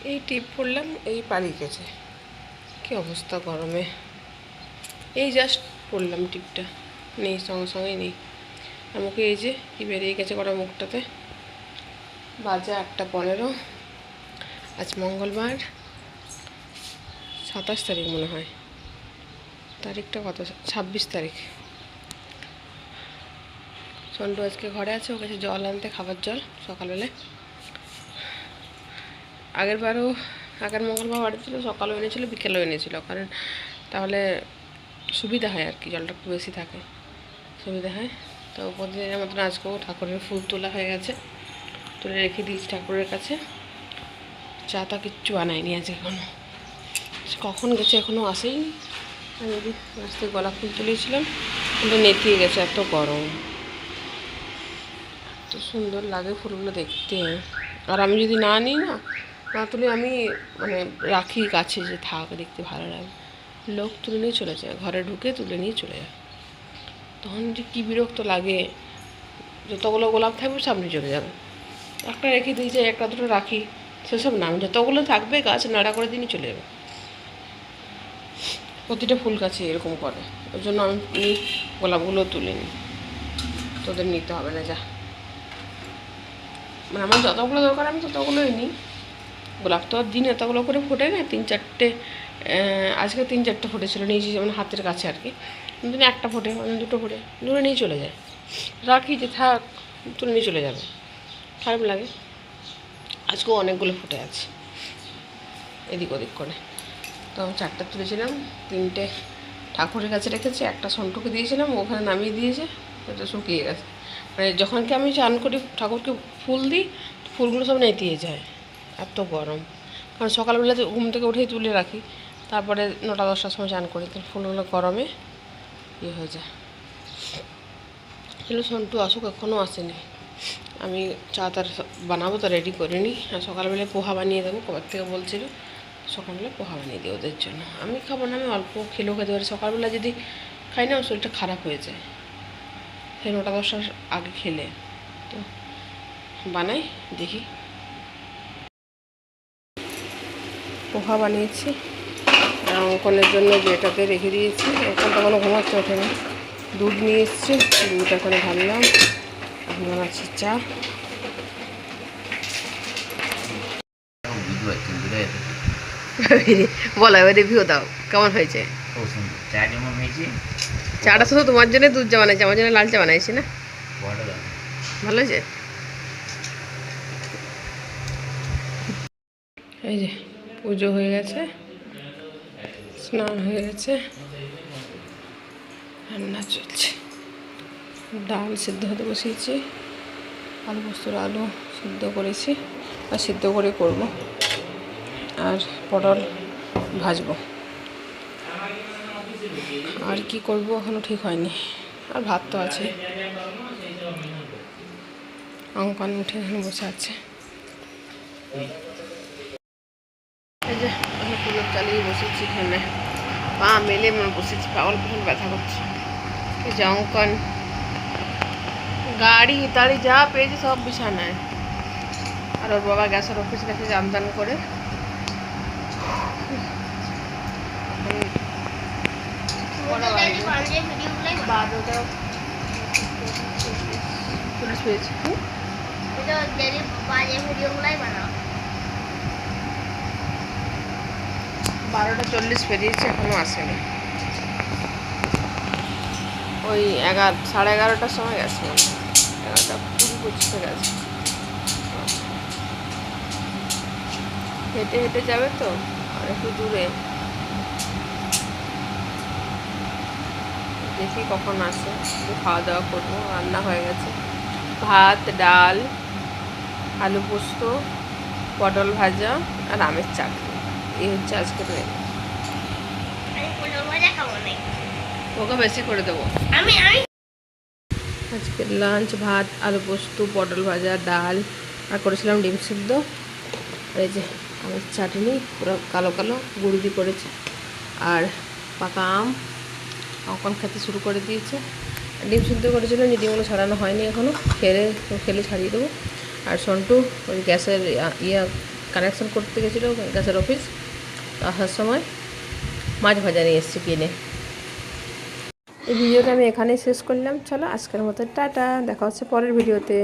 এই টিপ পরলাম, এই পালিয়ে গেছে। কী অবস্থা গরমে! এই জাস্ট পরলাম টিপটা, নেই, সঙ্গে সঙ্গেই নেই। আমাকে এই যে কি বেরিয়ে গেছে কটা মুখটাতে। বাজে 8:15। আজ মঙ্গলবার, 27 তারিখ মনে হয়। তারিখটা কত? 26 তারিখ। সন্টু আজকে ঘরে আছে, ও কাছে জল আনতে, খাবার জল সকালবেলায়। আগের মঙ্গলবার বাড়ি ছিল, সকালেও এনেছিল, বিকেলেও এনেছিল, কারণ তাহলে সুবিধা হয় আর কি, জলটা একটু বেশি থাকে, সুবিধা হয়। তো প্রতিদিনের মতন আজকেও ঠাকুরের ফুল তোলা হয়ে গেছে, তুলে রেখে দিয়েছি ঠাকুরের কাছে। চা তা কিচ্ছু বানায়নি আজকে এখনও। কখন গেছে এখনও আসেইনি। আমি যদি গাছ থেকে গোলাপ ফুল তুলেছিলাম, কিন্তু নেতিয়ে গেছে, এত গরম। এত সুন্দর লাগে ফুলগুলো দেখতে। আর আমি যদি না নিই, না তুলে আমি মানে রাখি কাছে, যে থাক, দেখতে ভালো লাগে। লোক তুলে নিয়ে চলে যায়, ঘরে ঢুকে তুলে নিয়ে চলে যায়। তখন যে কী বিরক্ত লাগে। যতগুলো গোলাপ থাকবে সামনে চলে যাবে, একটা রেখে দিয়ে যাই, একটা দুটো রাখি, সেসব না, যতগুলো থাকবে গাছ নাড়া করে দিয়ে চলে যাবে। প্রতিটা ফুল গাছে এরকম করে। ওই জন্য আমি গোলাপগুলো তুলে নিই, তোদের নিতে হবে না, যা। মানে আমার যতগুলো দরকার আমি ততগুলোই নিই। গোলাপ তো আর দিন এতগুলো করে ফোটে না, 3-4টে। আজকে 3-4টে ফুটেছিল, নিয়েছি যেমন হাতের কাছে আর কি। দিনে একটা ফোটে, মানে দুটো ফোটে, দূরে নিয়ে চলে যায়। রাখি যে থাক, তুলে নিয়ে চলে যাবে, খারাপ লাগে। আজকেও অনেকগুলো ফুটে আছে এদিক ওদিক করে। তো আমি 4টে তুলেছিলাম, 3টে ঠাকুরের কাছে রেখেছি, একটা সন্টুকে দিয়েছিলাম, ওখানে নামিয়ে দিয়েছে, সেটা শুকিয়ে গেছে। মানে যখন কি আমি চান করি ঠাকুরকে ফুল দিই, ফুলগুলো সব নেতিয়ে যায়, এত গরম। কারণ সকালবেলা ঘুম থেকে উঠেই তুলে রাখি, তারপরে 9টা-10টার সময় চান করি, তাহলে ফুলগুলো গরমে ইয়ে হয়ে যায়। চলো, সন্টু আসুক, এখনও আসেনি। আমি চা তার বানাবো, তো রেডি করিনি। আর সকালবেলায় পোহা বানিয়ে দেবো, কবার থেকে বলছিল সকালবেলা পোহা বানিয়ে দিই ওদের জন্য। আমি খাবো না, আমি অল্প খেলেও খেতে পারি। সকালবেলা যদি খাই না, শরীরটা খারাপ হয়ে যায়, সেই 9টা-10টার আগে খেলে। তো বানাই, দেখি। পোহা বানিয়েছি, আর অঙ্কনের জন্য যেটাতে রেখে দিয়েছি, এখন তখনও ঘুমাচ্ছে, ওঠেনি। দুধ নিয়ে এসছি, দুধ এখন ঢাললাম, এখন বানাচ্ছি চা। বলো, এবার রিভিউ দাও, কেমন হয়েছে? চাটা শুধু তোমার জন্য দুধ চা বানাইছি, আমার জন্য লাল চা বানাইছি না। ভালো হয়েছে। এই যে পুজো হয়ে গেছে, স্নান হয়ে গেছে, রান্না চলছে। ডাল সিদ্ধ হতে বসিয়েছি, আলু পোস্তর আলু সিদ্ধ করেছি, আর সিদ্ধ করে করব, আর পটল ভাজবো। আর কি করব এখনও ঠিক হয়নি। আর ভাত তো আছে। অঙ্কন উঠে এখানে বসে আছে। এই যে আমি কুলোর চালিয়ে বসেছি, এখানে পা মেলে মনে বসেছি, পাগল কখন ব্যথা করছে। এই যে অঙ্কন গাড়ি তাড়ি যা পেয়েছে সব বিছানায়। আর ওর বাবা গ্যাসের অফিস গেছে জামদান করে। বারোটা 40 পেরিয়েছে, এখনো আসেনি। ওই 11:30টার সময় গেছে, 11:20-25 গেছে। হেঁটে হেঁটে যাবে তো, আর একটু দূরে। দেখি কখন আসে, খাওয়া দাওয়া করবো। রান্না হয়ে গেছে, ভাত, ডাল, আলু পোস্ত, পটল ভাজা, আর আমের চাটনি। এই হচ্ছে আজকের মেনু। ওকে বেশি করে দেবো। আজকে লাঞ্চ ভাত, আলু পোস্ত, পটল ভাজা, ডাল, আর করেছিলাম ডিম সিদ্ধ। আর এই যে আমের চাটনি, পুরো কালো কালো গুঁড়ি দিয়ে করেছে, আর পাকা আম। অঙ্কন খেতে শুরু করে দিয়েছে। ডিম সিদ্ধ করেছিল, ডিমগুলো ছাড়ানো হয়নি এখনও, খেলে ছাড়িয়ে দেবো। আর সন্টু ওই গ্যাসের কানেকশন করতে গেছিলো গ্যাসের অফিস, আসার সময় মাছ ভাজা নিয়ে এসেছি কিনে। এই ভিডিওটা আমি এখানেই শেষ করলাম। চলো আজকের মতো টাটা, দেখা হচ্ছে পরের ভিডিওতে।